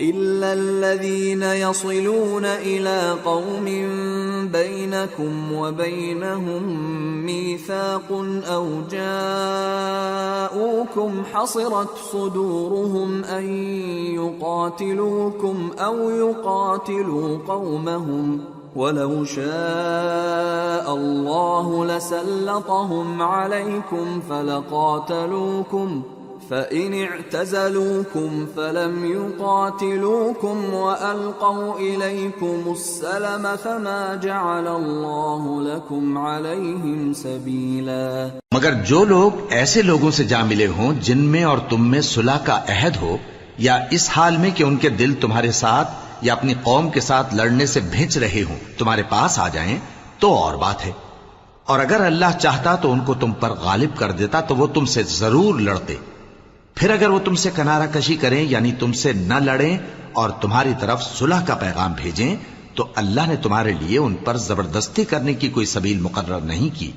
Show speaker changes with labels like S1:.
S1: إلا الذين يصلون إلى قوم بينكم وبينهم ميثاق أو جاءوكم حصرت صدورهم أن يقاتلوكم أو يقاتلوا قومهم ولو شاء الله لسلطهم عليكم فلقاتلوكم فإن اعتزلوكم فلم يقاتلوكم وألقوا إليكم السلم فما جعل الله لكم عليهم سبيلا۔
S2: مگر جو لوگ ایسے لوگوں سے جا ملے ہوں جن میں اور تم میں صلح کا عہد ہو، یا اس حال میں کہ ان کے دل تمہارے ساتھ یا اپنی قوم کے ساتھ لڑنے سے بھنچ رہے ہوں، تمہارے پاس آ جائیں تو اور بات ہے، اور اگر اللہ چاہتا تو ان کو تم پر غالب کر دیتا تو وہ تم سے ضرور لڑتے۔ پھر اگر وہ تم سے کنارہ کشی کریں یعنی تم سے نہ لڑیں اور تمہاری طرف صلح کا پیغام بھیجیں تو اللہ نے تمہارے لیے ان پر زبردستی کرنے کی کوئی سبیل مقرر نہیں کی۔